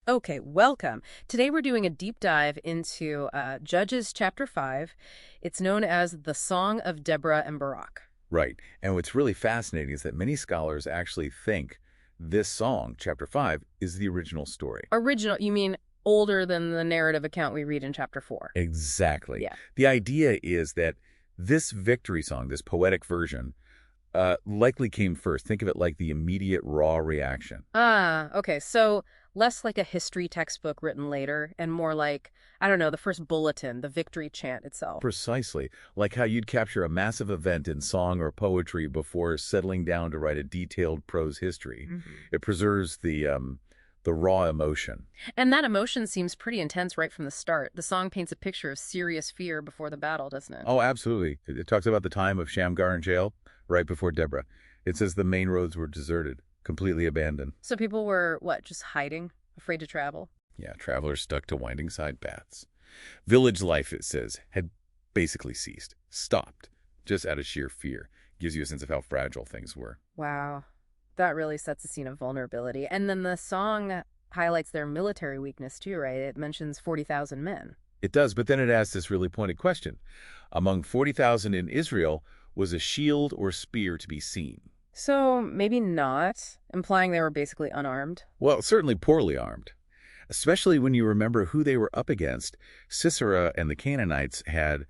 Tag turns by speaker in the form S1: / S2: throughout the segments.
S1: Okay, welcome. Today we're doing a deep dive into Judges chapter 5. It's known as the Song of Deborah and Barak.
S2: Right. And what's really fascinating is that many scholars actually think this song, chapter 5, is the original story.
S1: Original, you mean older than the narrative account we read in chapter 4?
S2: Exactly.
S1: Yeah.
S2: The idea is that this victory song, this poetic version, likely came first. Think of it like the immediate raw reaction.
S1: Ah, okay. So less like a history textbook written later and more like, I don't know, the first bulletin, the victory chant itself.
S2: Precisely. Like how you'd capture a massive event in song or poetry before settling down to write a detailed prose history. It preserves the raw emotion.
S1: And that emotion seems pretty intense right from the start. The song paints a picture of serious fear before the battle, doesn't it?
S2: Oh, absolutely. It talks about the time of Shamgar in jail right before Deborah. It says the main roads were deserted, completely abandoned.
S1: So people were, what, just hiding, afraid to travel?
S2: Yeah, travelers stuck to winding side paths. Village life, it says, had basically ceased, stopped, just out of sheer fear. Gives you a sense of how fragile things were.
S1: Wow. That really sets a scene of vulnerability. And then the song highlights their military weakness too, right? It mentions 40,000 men.
S2: It does, but then it asks this really pointed question. Among 40,000 in Israel, was a shield or spear to be seen?
S1: So maybe not, implying they were basically unarmed.
S2: Well, certainly poorly armed. Especially when you remember who they were up against. Sisera and the Canaanites had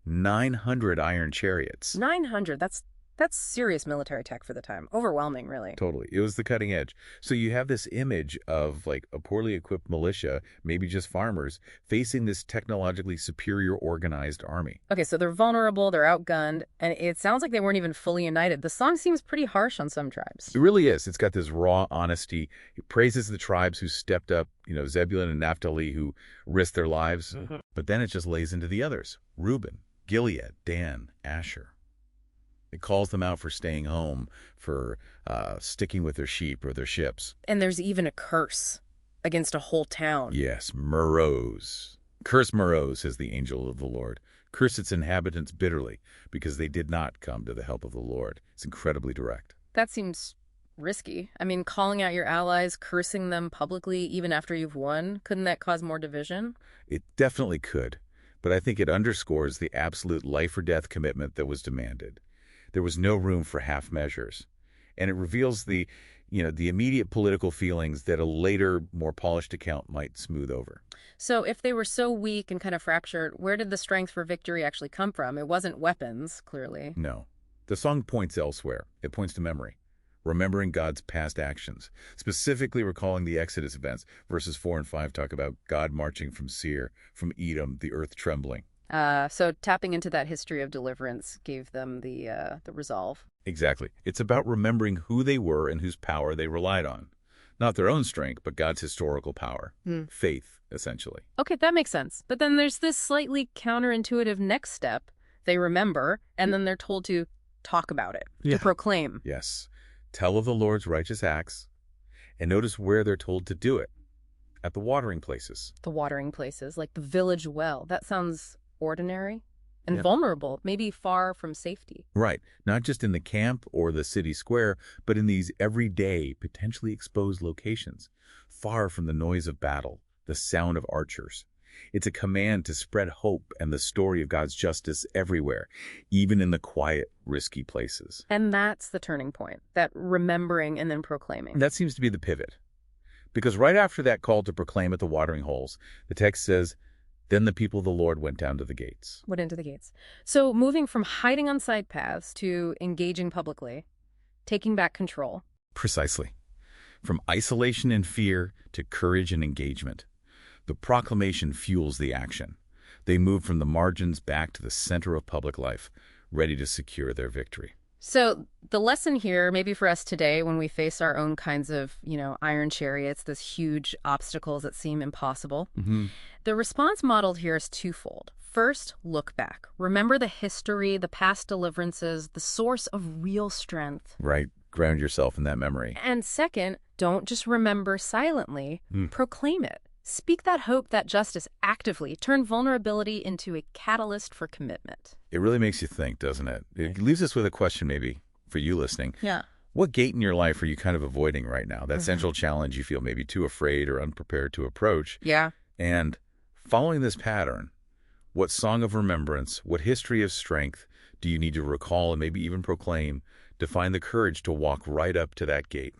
S2: 900 iron chariots.
S1: 900, that's serious military tech for the time. Overwhelming, really.
S2: Totally. It was the cutting edge. So you have this image of like a poorly equipped militia, maybe just farmers, facing this technologically superior organized army.
S1: Okay, so they're vulnerable, they're outgunned, and it sounds like they weren't even fully united. The song seems pretty harsh on some tribes.
S2: It really is. It's got this raw honesty. It praises the tribes who stepped up, Zebulun and Naphtali who risked their lives. But then it just lays into the others. Reuben, Gilead, Dan, Asher. It calls them out for staying home, for sticking with their sheep or their ships.
S1: And there's even a curse against a whole town.
S2: Yes, Meroz. Curse Meroz, says the angel of the Lord. Curse its inhabitants bitterly, because they did not come to the help of the Lord. It's incredibly direct.
S1: That seems risky. I mean, calling out your allies, cursing them publicly even after you've won, couldn't that cause more division?
S2: It definitely could, but I think it underscores the absolute life-or-death commitment that was demanded. There was no room for half measures. And it reveals the immediate political feelings that a later, more polished account might smooth over.
S1: So if they were so weak and kind of fractured, where did the strength for victory actually come from? It wasn't weapons, clearly.
S2: No. The song points elsewhere. It points to memory. Remembering God's past actions, specifically recalling the Exodus events. Verses 4 and 5 talk about God marching from Seir, from Edom, the earth trembling.
S1: So tapping into that history of deliverance gave them the resolve.
S2: Exactly. It's about remembering who they were and whose power they relied on. Not their own strength, but God's historical power. Faith, essentially.
S1: Okay, that makes sense. But then there's this slightly counterintuitive next step. They remember, and then they're told to talk about it, to proclaim.
S2: Yes. Tell of the Lord's righteous acts. And notice where they're told to do it. At the watering places.
S1: The watering places, like the village well. That sounds ordinary and vulnerable, maybe far from safety.
S2: Right. Not just in the camp or the city square, but in these everyday, potentially exposed locations, far from the noise of battle, the sound of archers. It's a command to spread hope and the story of God's justice everywhere, even in the quiet, risky places.
S1: And that's the turning point, that remembering and then proclaiming.
S2: That seems to be the pivot. Because right after that call to proclaim at the watering holes, the text says, then the people of the Lord went down to the gates.
S1: Went into the gates. So moving from hiding on side paths to engaging publicly, taking back control.
S2: Precisely. From isolation and fear to courage and engagement. The proclamation fuels the action. They move from the margins back to the center of public life, ready to secure their victory.
S1: So the lesson here, maybe for us today, when we face our own kinds of, iron chariots, these huge obstacles that seem impossible, the response modeled here is twofold. First, look back. Remember the history, the past deliverances, the source of real strength.
S2: Right. Ground yourself in that memory.
S1: And second, don't just remember silently, proclaim it. Speak that hope, that justice actively. Turn vulnerability into a catalyst for commitment.
S2: It really makes you think, doesn't it? It leaves us with a question maybe for you listening.
S1: Yeah.
S2: What gate in your life are you kind of avoiding right now? That central challenge you feel maybe too afraid or unprepared to approach?
S1: Yeah.
S2: And following this pattern, what song of remembrance, what history of strength do you need to recall and maybe even proclaim to find the courage to walk right up to that gate?